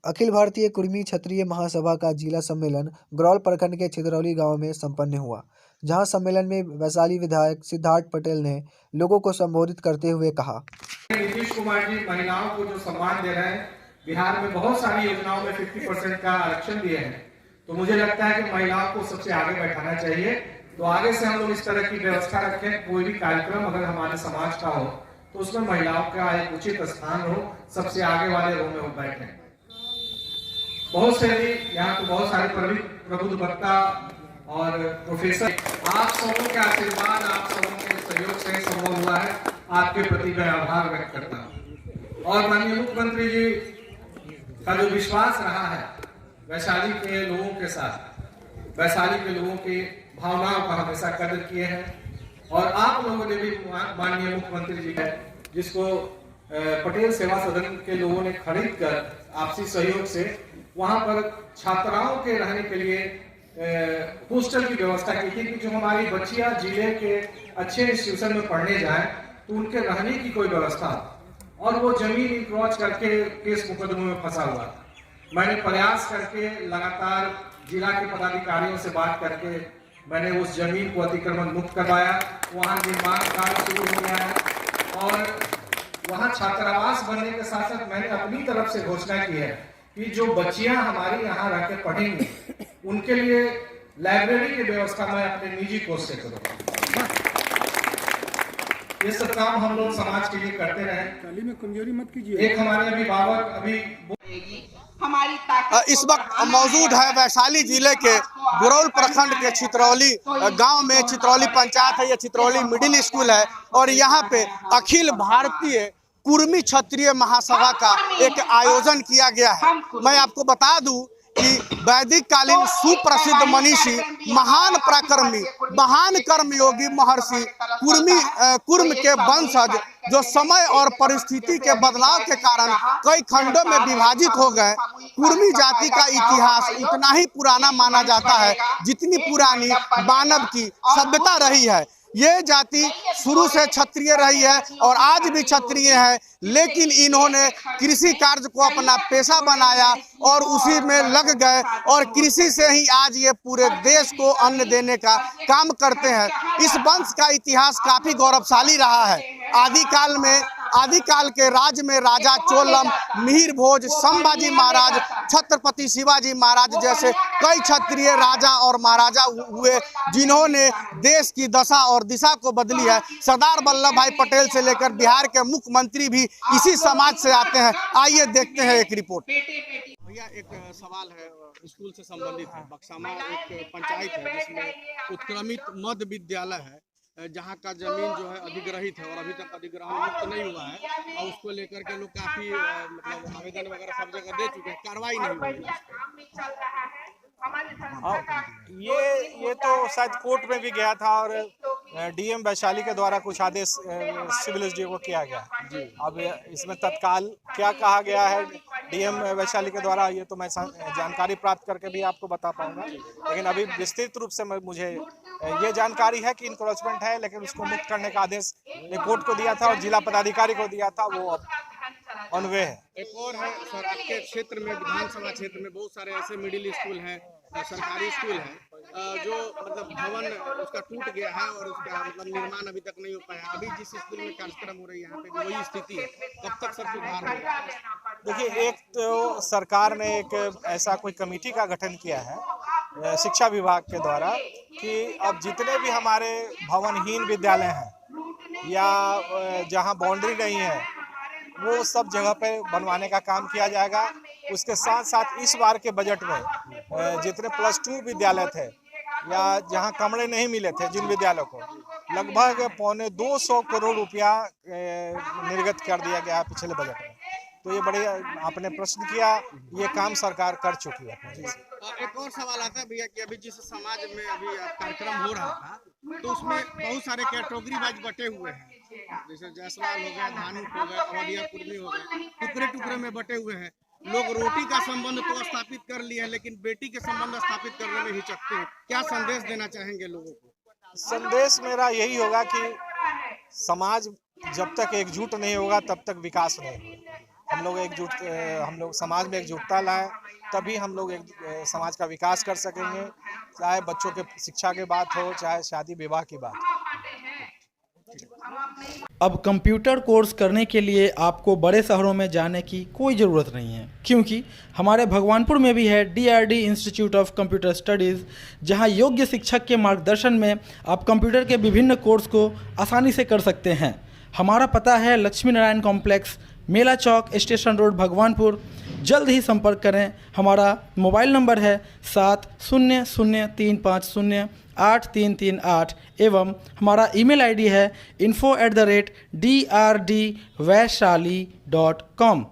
अखिल भारतीय कुर्मी क्षत्रिय महासभा का जिला सम्मेलन गरौल प्रखंड के छितरौली गांव में संपन्न हुआ, जहां सम्मेलन में वैशाली विधायक सिद्धार्थ पटेल ने लोगों को संबोधित करते हुए कहा। नीतीश कुमार जी महिलाओं को जो सम्मान दे रहे हैं, बिहार में बहुत सारी योजनाओं में 50% का आरक्षण दिए हैं, तो मुझे लगता है कि महिलाओं को सबसे आगे बैठाना चाहिए। तो आगे से हम लोग इस तरह की व्यवस्था रखें, कोई भी कार्यक्रम अगर हमारे समाज का हो तो उसमें महिलाओं का एक उचित स्थान हो, सबसे आगे वाले रो में वो बैठे। बहुत से यहाँ तो बहुत सारे प्रबुद्ध वक्ता और प्रोफेसर, आप सबों के आशीर्वाद, आप सबों के सहयोग से संभव हुआ है। आपके प्रति मैं आभार व्यक्त करता हूँ। और माननीय मुख्यमंत्री जी का जो विश्वास रहा है वैशाली के लोगों के साथ, वैशाली के लोगों की भावनाओं का हमेशा कदर किए हैं। और आप लोगों ने भी माननीय मुख्यमंत्री जी है, जिसको पटेल सेवा सदन के लोगों ने खरीद कर आपसी सहयोग से वहां पर छात्राओं के रहने के लिए हॉस्टल की व्यवस्था की थी कि जो हमारी बच्चियां जिले के अच्छे इंस्टीट्यूशन में पढ़ने जाएं तो उनके रहने की कोई व्यवस्था, और वो जमीन इंक्रोच करके केस मुकदमों में फंसा हुआ। मैंने प्रयास करके लगातार जिला के पदाधिकारियों से बात करके मैंने उस जमीन को अतिक्रमण मुक्त करवाया, वहां निर्माण कार्य शुरू हो गया है। और वहां छात्रावास बनने के साथ साथ मैंने अपनी तरफ से घोषणा की है कि जो बच्चियां हमारी यहाँ रह के पढ़ेंगी उनके लिए लाइब्रेरी की व्यवस्था मैं अपने निजी कोष से करूँगा। ये सब काम हम लोग समाज के लिए करते रहे। ताली में कमजोरी मत कीजिए। एक हमारे अभिभावक अभी इस वक्त मौजूद है वैशाली जिले के गरौल प्रखंड के छितरौली गांव में। छितरौली पंचायत है, यह छितरौली मिडिल स्कूल है और यहाँ पे अखिल भारतीय कुर्मी क्षत्रिय महासभा का एक आयोजन किया गया है। मैं आपको बता दूं कि वैदिक कालीन सुप्रसिद्ध मनीषी, महान पराक्रमी, महान कर्मयोगी महर्षि कुर्म के वंशज जो समय और परिस्थिति के बदलाव के कारण कई खंडों में विभाजित हो गए। कुर्मी जाति का इतिहास उतना ही पुराना माना जाता है जितनी पुरानी मानव की सभ्यता रही है। ये जाति शुरू से क्षत्रिय रही है और आज भी क्षत्रिय है, लेकिन इन्होंने कृषि कार्य को अपना पेशा बनाया और उसी में लग गए और कृषि से ही आज ये पूरे देश को अन्न देने का काम करते हैं। इस वंश का इतिहास काफी गौरवशाली रहा है। आदिकाल के राज में राजा चोलम, मिहिर भोज, संभाजी महाराज, छत्रपति शिवाजी महाराज जैसे कई क्षत्रिय राजा और महाराजा हुए जिन्होंने देश की दशा और दिशा को बदली है। सरदार वल्लभ भाई पटेल से लेकर बिहार के मुख्यमंत्री भी इसी समाज से आते हैं। आइए देखते हैं एक रिपोर्ट। भैया एक सवाल है स्कूल से संबंधित है। बक्सामा एक पंचायत है जिसमें उत्क्रमित मध्य विद्यालय है, जहाँ का जमीन जो है अधिग्रहित है और अभी तक अधिग्रहण मुक्त नहीं हुआ है और उसको लेकर के लोग काफी मतलब आवेदन वगैरह सब जगह दे चुके हैं, कार्रवाई नहीं हुई है। ये तो शायद कोर्ट में भी गया था और डीएम वैशाली के द्वारा कुछ आदेश सिविल एसडीओ को किया गया जी। अब इसमें तत्काल क्या कहा गया है डीएम वैशाली के द्वारा, ये तो मैं जानकारी प्राप्त करके भी आपको बता पाऊंगा, लेकिन अभी विस्तृत रूप से मुझे ये जानकारी है कि इंक्रोचमेंट है, लेकिन उसको मुक्त करने का आदेश कोर्ट को दिया था और जिला पदाधिकारी को दिया था, वो ऑन वे है। एक और है सर, आपके क्षेत्र में विधानसभा क्षेत्र में बहुत सारे ऐसे मिडिल स्कूल हैं, सरकारी स्कूल हैं जो मतलब भवन उसका टूट गया है और उसका मतलब निर्माण अभी तक नहीं हो पाया। अभी जिस स्कूल में कार्यक्रम हो रही है यहाँ पे वही स्थिति है, कब तक सब सुधार होगा? देखिए, एक तो सरकार ने एक ऐसा कोई कमेटी का गठन किया है शिक्षा विभाग के द्वारा कि अब जितने भी हमारे भवनहीन विद्यालय हैं या जहाँ बाउंड्री नहीं है वो सब जगह पे बनवाने का काम किया जाएगा। उसके साथ साथ इस बार के बजट में जितने +2 विद्यालय थे या जहां कमरे नहीं मिले थे जिन विद्यालयों को, लगभग 225 करोड़ रुपया निर्गत कर दिया गया पिछले बजट में। तो ये बड़े आपने प्रश्न किया, ये काम सरकार कर चुकी है। एक और सवाल आता है भैया कि अभी जिस समाज में अभी कार्यक्रम हो रहा था तो उसमें बहुत सारे कैटेगरी वाइज बटे हुए हैं, जैसे जायसवाल हो गया, धानुक हो गया, अवधिया कुर्मी हो गया, टुकड़े टुकड़े में बटे हुए हैं। लोग रोटी का संबंध तो स्थापित कर लिए हैं लेकिन बेटी के संबंध स्थापित करने में हिचकते हैं। क्या संदेश देना चाहेंगे लोगों को? संदेश मेरा यही होगा कि समाज जब तक एकजुट नहीं होगा तब तक विकास नहीं होगा। हम लोग समाज में एकजुटता लाएं, तभी हम लोग एक समाज का विकास कर सकेंगे। चाहे बच्चों के शिक्षा की बात हो, चाहे शादी विवाह की बात हो। अब कंप्यूटर कोर्स करने के लिए आपको बड़े शहरों में जाने की कोई ज़रूरत नहीं है, क्योंकि हमारे भगवानपुर में भी है DRD institute of computer studies, जहां योग्य शिक्षक के मार्गदर्शन में आप कंप्यूटर के विभिन्न कोर्स को आसानी से कर सकते हैं। हमारा पता है लक्ष्मी नारायण कॉम्प्लेक्स, मेला चौक, स्टेशन रोड, भगवानपुर। जल्द ही संपर्क करें। हमारा मोबाइल नंबर है 7003508338 एवं हमारा ईमेल ID है info@drdvaishali.com।